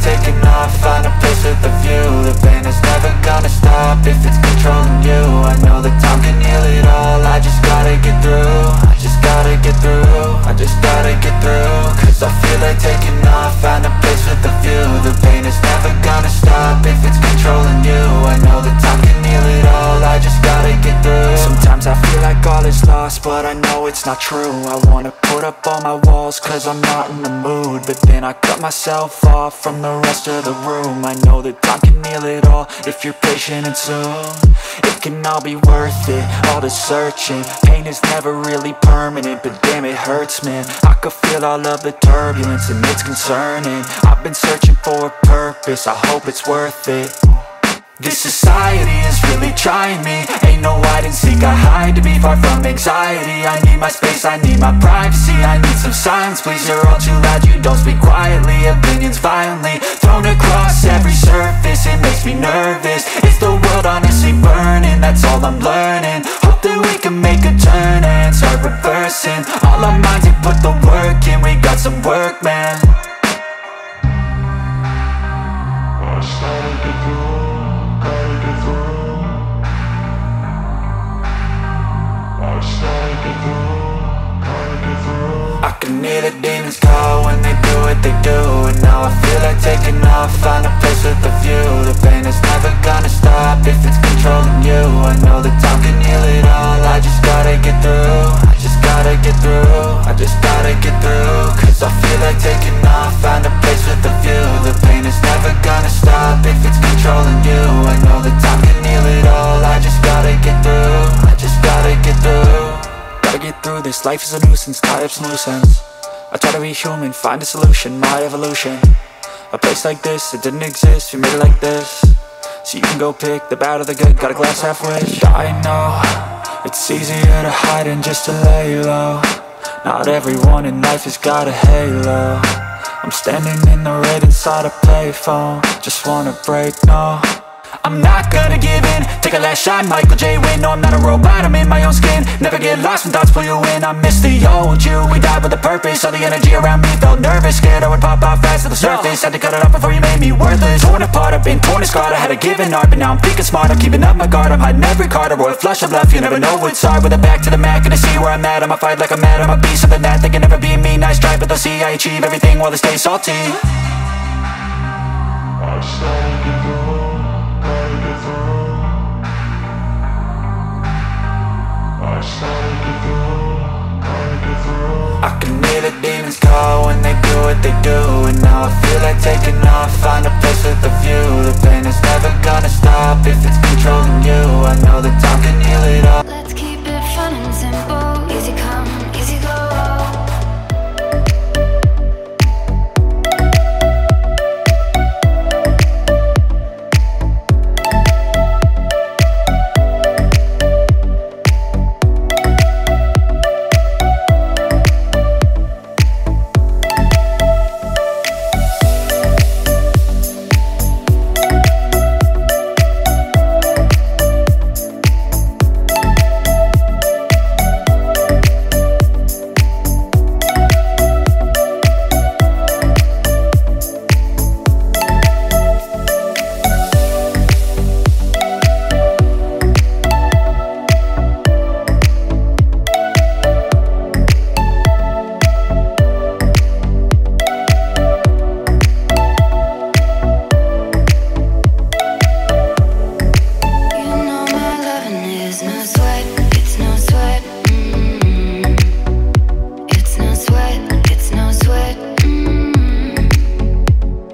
taking off, find a place with a view. The pain is never gonna stop if it's controlling you. I know that time can heal it all, I just gotta get through. I just gotta get through, I just gotta get through. Cause I feel like taking off, find a place with a view. The pain is never gonna stop if it's controlling you. I know that time can heal it all, I just gotta get through. Sometimes I feel like all is lost, but I know it's not true. I wanna put up all my walls cause I'm not in the mood, but then I cut myself off from the rest of the room. I know that time can heal it all if you're patient and soon it can all be worth it, all the searching. Pain is never really permanent, but damn it hurts, man. I could feel all of the turbulence and it's concerning. I've been searching for a purpose, I hope it's worth it. This society is really trying me. Ain't no hide and seek, I hide to be far from anxiety. I need my space, I need my privacy. I need some silence, please, you're all too loud. You don't speak quietly, opinions violently thrown across every surface. It makes me nervous, is the world honestly burning? That's all I'm learning. Hope that we can make a turn and start reversing all our minds and put the work in. We got some work, man. I started to do. I can hear the demons call when they do what they do. And now I feel like taking off, find a place with a view. The pain is never gonna stop if it's controlling you. I know that time can heal it all, I just gotta get through. I just gotta get through, I just gotta get through. Cause I feel like taking off, find a place with a view. The pain is never gonna stop if it's controlling you. I know that time can heal it all, I just gotta get through. I just gotta get through. Gotta get through this, life is a nuisance, tie up some loose ends. I try to be human, find a solution, my evolution. A place like this, it didn't exist, we made it like this. So you can go pick the bad or the good, got a glass half wish. I know, it's easier to hide than just to lay low. Not everyone in life has got a halo. I'm standing in the red inside a payphone, just wanna break, no. I'm not gonna give in, take a last shot, Michael J. Win. No, I'm not a robot, I'm in my own skin. Never get lost when thoughts pull you in. I miss the old you, we died with a purpose. All the energy around me felt nervous, scared I would pop out fast to the surface. Had to cut it off before you made me worthless. Torn apart, I've been torn and scarred. I had a given art, but now I'm thinking smart. I'm keeping up my guard, I'm hiding every card. A royal flush of love, you never know what's hard. With a back to the mat, gonna see where I'm at. I'ma fight like I'm mad, I'ma be something that they can never be me. Nice try, but they'll see I achieve everything while they stay salty. I started to go. I can hear the demons call when they do what they do. And now I feel like taking off, find a place with a view. The pain is never gonna stop if it's controlling you. I know that time can heal it all. Let's keep it fun and simple. Easy come, easy go.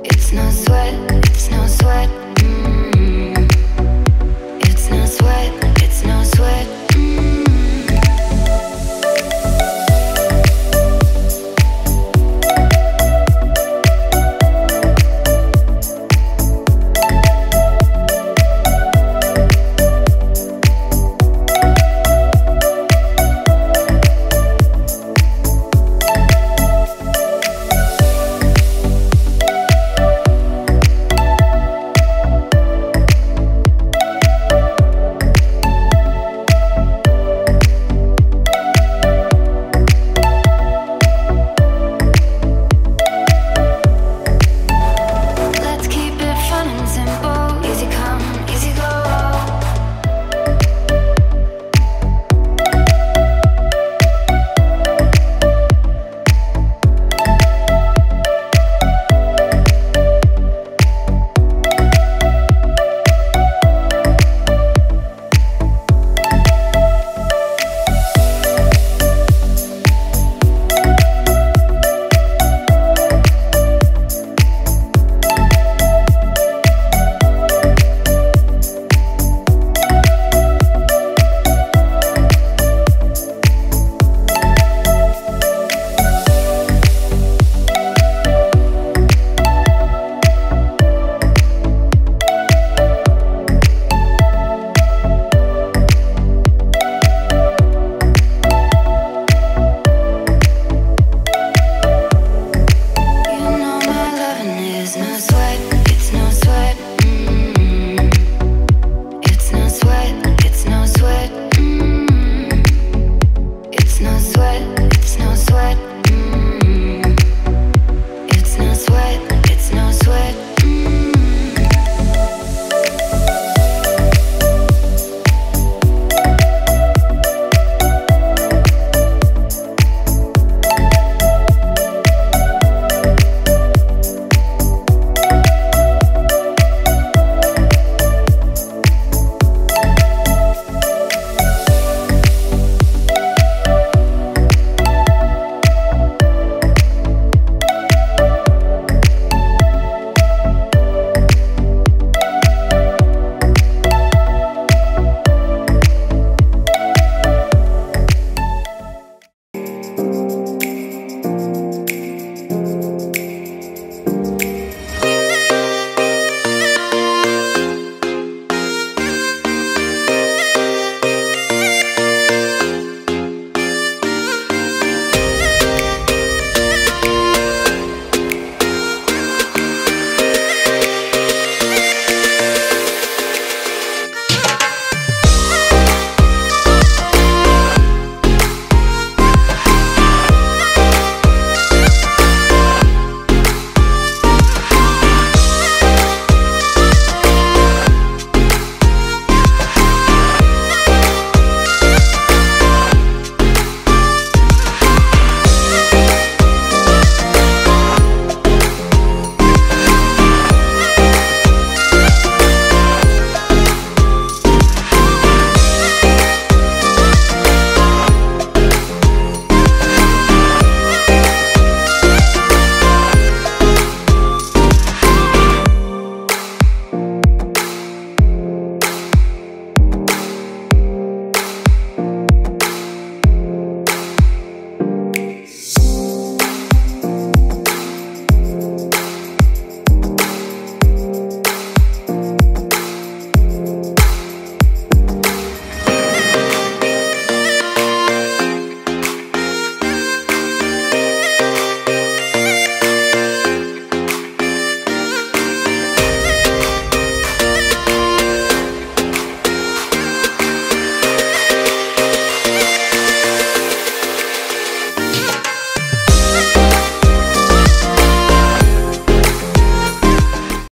It's no sweat.